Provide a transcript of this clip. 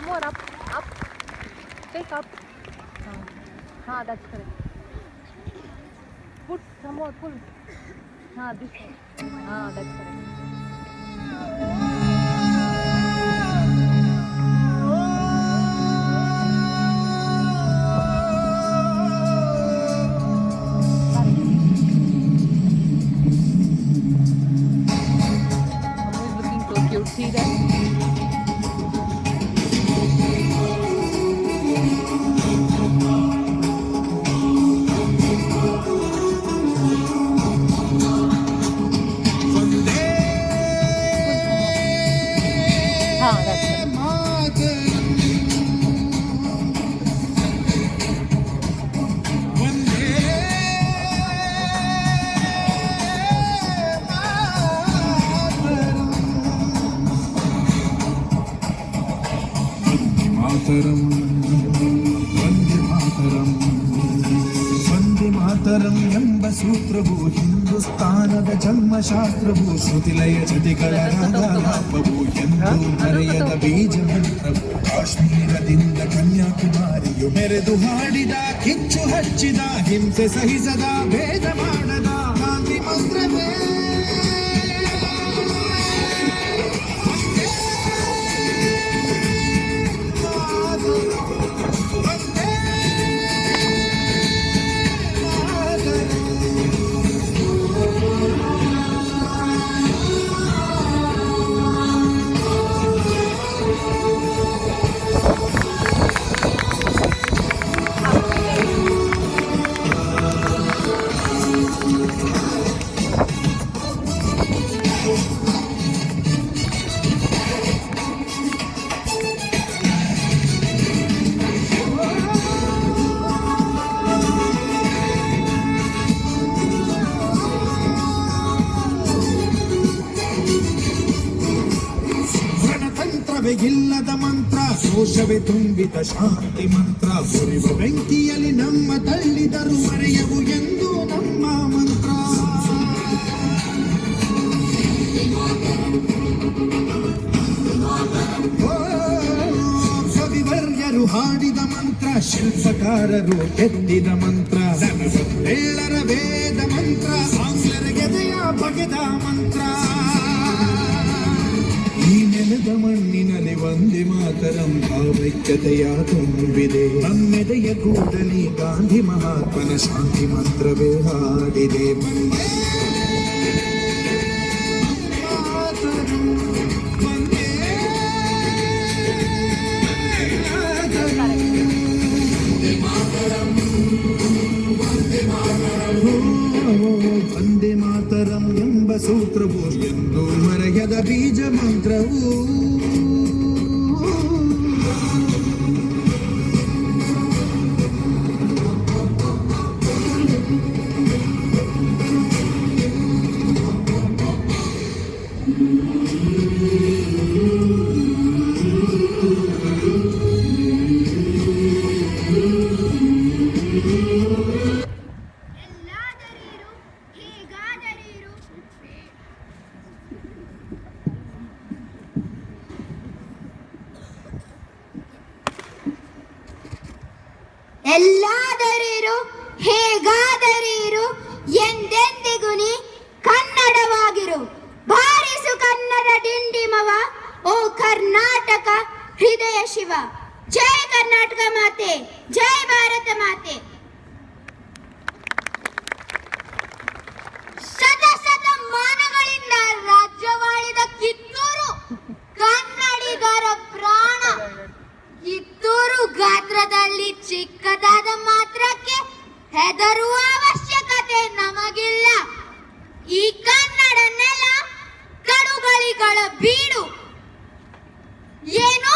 Some more up, up. Take up. That's correct. Put some more, pull. This one. That's correct. Mummy is looking so cute. See that? That's it. Vande Mataram ಎಂಬ ಸೂತ್ರವು ಹಿಂದೂಸ್ತಾನದ ಜನ್ಮಶಾಸ್ತ್ರವು ಶ್ರುತಿಲಯ ಜತಿಗಳ ರಾಗಲಾಪವು ಎಂದು ಮರೆಯದ ಬೀಜ ಮಂತ್ರವು ಕಾಶ್ಮೀರದಿಂದ ಕನ್ಯಾಕುಮಾರಿಯು ಮೆರೆದು ಹಾಡಿದ ಕಿಚ್ಚು ಹಚ್ಚಿದ ಹಿಂಸೆ ಸಹಿಸದ ಭೇದ ಮಾಡದ ಗಾಂಧಿ ಮಂತ್ರವೇ ಇಲ್ಲದ ಮಂತ್ರ ಶೋಷವೇ ತುಂಬಿದ ಶಾಂತಿ ಮಂತ್ರ ಸುರಿವ ಬೆಂಕಿಯಲ್ಲಿ ನಮ್ಮ ತಳ್ಳಿದರು ಮರೆಯವು ಎಂದು ನಮ್ಮ ಮಂತ್ರ ಕವಿವರ್ಯರು ಹಾಡಿದ ಮಂತ್ರ ಶಿಲ್ಪಕಾರರು ಕೆತ್ತಿದ ಮಂತ್ರ ಹೇಳರ ವೇದ ಮಂತ್ರ ಆಂಗ್ಲರ ಗೆದೆಯ ಬಗೆದ ಮಂತ್ರ ಈ ನೆಲದ ಮಣ್ಣಿನಲ್ಲಿ ವಂದೇ ಮಾತರಂ ಭಾವೈಕ್ಯತೆಯ ತುಂಬಿದೆ ನಮ್ಮೆದೆಯ ಕೂಡಲಿ ಗಾಂಧಿ ಮಹಾತ್ಮನ ಶಾಂತಿ ಮಂತ್ರವೇ ಹಾಡಿದೆ ವಂದೇ ಮಾತರಂ ಎಂಬ ಸೂತ್ರವು ಎಂದು ಮರೆಯದ ಬೀಜ ಮಂತ್ರವು ಎಲ್ಲಾದರಿರು ಹೇಗಾದರಿರು ಎಂದೆಂದಿಗೂ ನೀ ಕನ್ನಡವಾಗಿರು ಬಾರಿಸು ಕನ್ನಡ ಡಿಂಡಿಮವ ಓ ಕರ್ನಾಟಕ ಹೃದಯ ಶಿವ ಜೈ ಕರ್ನಾಟಕ ಮಾತೆ ಜೈ ಭಾರತ ಮಾತೆ ಶತಮಾನಗಳಿಂದ ರಾಜ್ಯವಾಳಿದ ಕಿತ್ತೂರು ಕನ್ನಡಿಗರ ಪ್ರಾಣ ಕಿತ್ತೂರು ಗಾತ್ರದಲ್ಲಿ ಚಿಕ್ಕದಾದ ಮಾತ್ರಕ್ಕೆ ಹೆದರುವ ಅವಶ್ಯಕತೆ ನಮಗಿಲ್ಲ. ಈ ಕನ್ನಡ ನೆಲ ಕಡುಗಳಿಗಳ ಬೀಡು. ಏನು